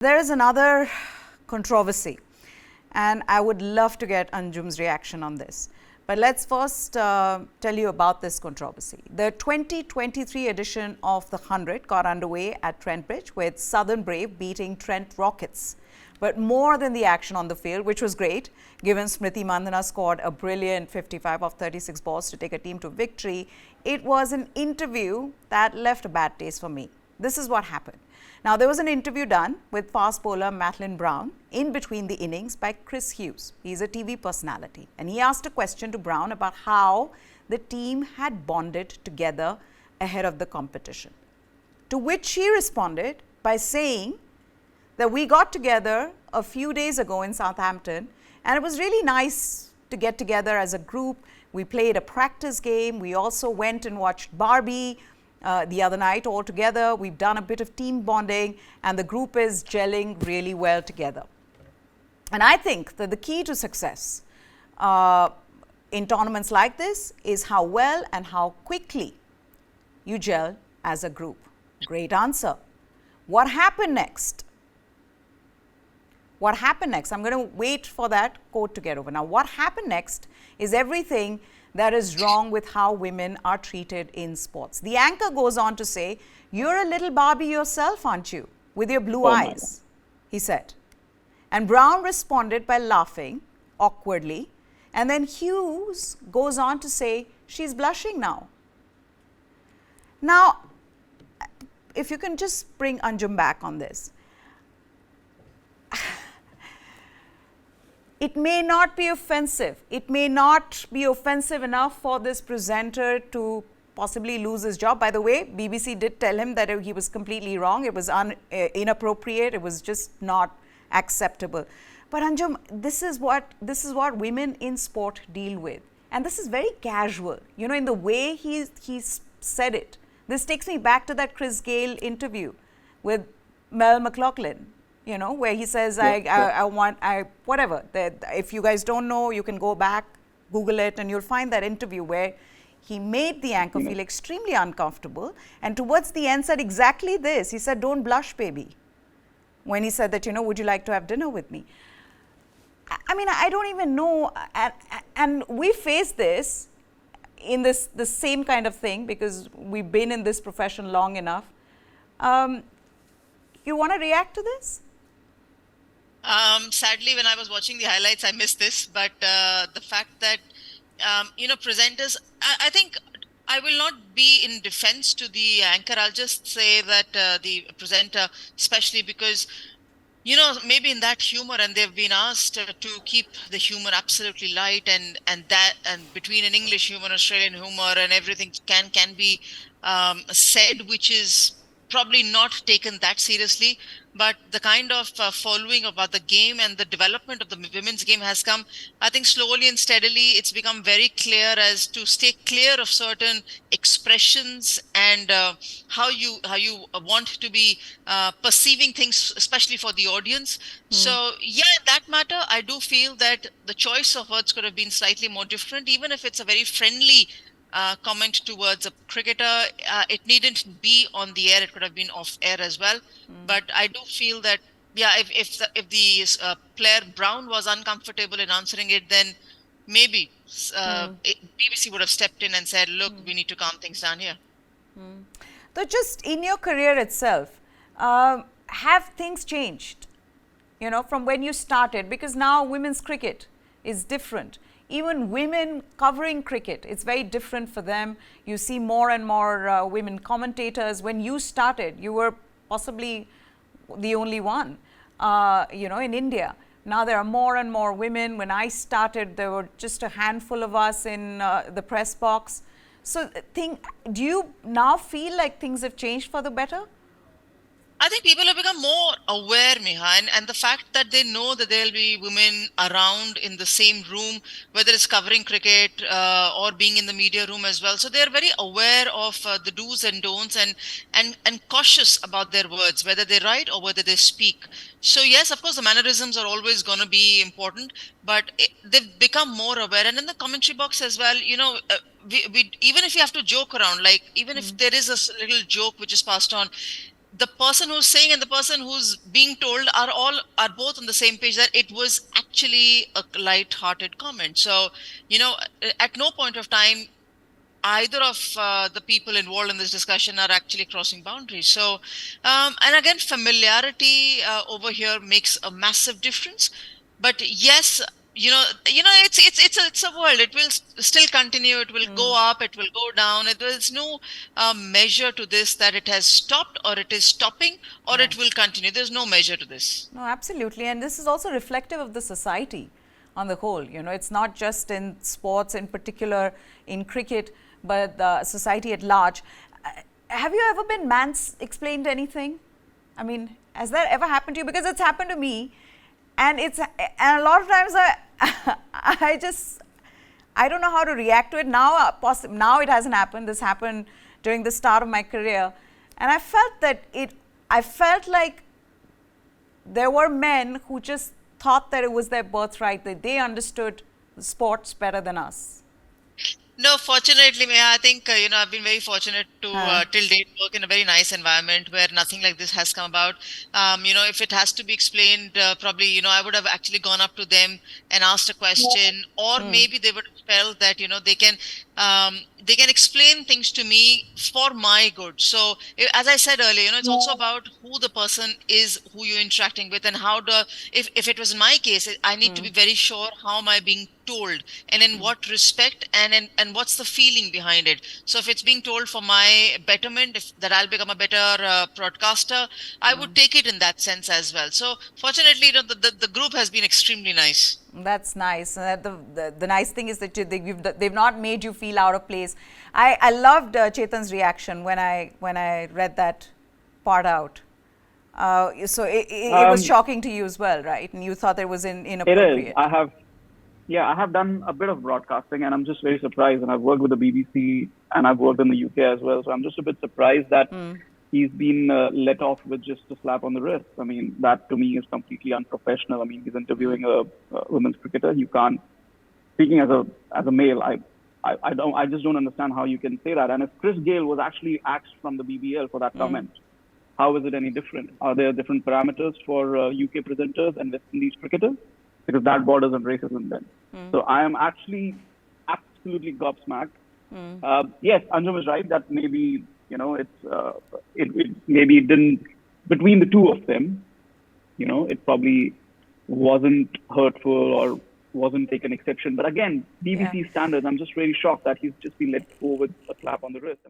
There is another controversy, and I would love to get Anjum's reaction on this. But let's first tell you about this controversy. The 2023 edition of the 100 got underway at Trent Bridge with Southern Brave beating Trent Rockets. But more than the action on the field, which was great, given Smriti Mandhana scored a brilliant 55 of 36 balls to take a team to victory, it was an interview that left a bad taste for me. This is what happened. Now, there was an interview done with fast bowler Madeline Brown in between the innings by Chris Hughes. He's a TV personality, and he asked a question to Brown about how the team had bonded together ahead of the competition. To which she responded by saying that we got together a few days ago in Southampton, and it was really nice to get together as a group. We played a practice game. We also went and watched Barbie the other night all together. We've done a bit of team bonding, and the group is gelling really well together. And I think that the key to success in tournaments like this is how well and how quickly you gel as a group. Great answer. What happened next? What happened next? I'm going to wait for that quote to get over. Now, what happened next is everything that is wrong with how women are treated in sports. The anchor goes on to say, "You're a little Barbie yourself, aren't you? With your blue eyes," he said. And Brown responded by laughing awkwardly. And then Hughes goes on to say, "She's blushing now." Now, if you can just bring Anjum back on this. It may not be offensive. It may not be offensive enough for this presenter to possibly lose his job. By the way, BBC did tell him that he was completely wrong. It was inappropriate. It was just not acceptable. But Anjum, this is what women in sport deal with. And this is very casual, you know, in the way he's said it. This takes me back to that Chris Gayle interview with Mel McLaughlin. You know, where he says, whatever. If you guys don't know, you can go back, Google it, and you'll find that interview where he made the anchor feel extremely uncomfortable. And towards the end said exactly this. He said, "Don't blush, baby." When he said that, you know, "Would you like to have dinner with me?" I mean, I don't even know. And we face this in the same kind of thing because we've been in this profession long enough. You want to react to this? Sadly, when I was watching the highlights, I missed this. But the fact that, presenters, I think I will not be in defense to the anchor. I'll just say that the presenter, especially because, you know, maybe in that humor, and they've been asked to keep the humor absolutely light, and between an English humor, Australian humor, and everything can be said, which is probably not taken that seriously, but the kind of following about the game and the development of the women's game has come, I think, slowly and steadily. It's become very clear as to stay clear of certain expressions and how you want to be perceiving things, especially for the audience. So yeah, in that matter, I do feel that the choice of words could have been slightly more different, even if it's a very friendly comment towards a cricketer. It needn't be on the air. It could have been off air as well. But I do feel that, yeah, if the player Brown was uncomfortable in answering it, then maybe BBC would have stepped in and said, "Look, we need to calm things down here." So just in your career itself, have things changed, you know, from when you started? Because now women's cricket is different. Even women covering cricket, it's very different for them. You see more and more women commentators. When you started, you were possibly the only one, you know, in India. Now there are more and more women. When I started, there were just a handful of us in the press box. So do you now feel like things have changed for the better? I think people have become more aware, Miha, and the fact that they know that there'll be women around in the same room, whether it's covering cricket or being in the media room as well. So they're very aware of the do's and don'ts and cautious about their words, whether they write or whether they speak. So yes, of course, the mannerisms are always going to be important, but they've become more aware. And in the commentary box as well, you know, we even if you have to joke around, like even if there is a little joke which is passed on, the person who's saying and the person who's being told are both on the same page that it was actually a light-hearted comment. So, at no point of time either of the people involved in this discussion are actually crossing boundaries. So, and again, familiarity over here makes a massive difference. But yes, it's a world. It will still continue. It will go up. It will go down. There's no measure to this that it has stopped or it is stopping or it will continue. There's no measure to this. No, absolutely. And this is also reflective of the society on the whole. It's not just in sports in particular, in cricket, but the society at large. Have you ever been explained anything? I mean, has that ever happened to you? Because it's happened to me, and a lot of times I don't know how to react to it now. Now it hasn't happened. This happened during the start of my career, and I felt like there were men who just thought that it was their birthright, that they understood sports better than us. No, fortunately, Meha, I think, I've been very fortunate to, till date, work in a very nice environment where nothing like this has come about. If it has to be explained, probably, I would have actually gone up to them and asked a question, or maybe they would have felt that, they can explain things to me for my good. So, as I said earlier, it's also about who the person is, who you're interacting with, and if it was in my case, I need to be very sure how am I being told and in what respect and what's the feeling behind it. So if it's being told for my betterment, that I'll become a better broadcaster, I would take it in that sense as well. So fortunately, the group has been extremely nice. That's nice. The nice thing is that they've not made you feel out of place. I loved Chetan's reaction when I read that part out. So it was shocking to you as well, right? And you thought it was inappropriate. It is. I have done a bit of broadcasting, and I'm just very surprised. And I've worked with the BBC, and I've worked in the UK as well. So I'm just a bit surprised that he's been let off with just a slap on the wrist. I mean, that to me is completely unprofessional. I mean, he's interviewing a women's cricketer. You can't. Speaking as a male, I just don't understand how you can say that. And if Chris Gayle was actually axed from the BBL for that comment, how is it any different? Are there different parameters for UK presenters and West Indies cricketers? Because that borders on racism then. So I am actually absolutely gobsmacked. Yes, Anjum is right that maybe, it maybe didn't, between the two of them, it probably wasn't hurtful or wasn't taken exception. But again, BBC standards, I'm just really shocked that he's just been let go with a slap on the wrist.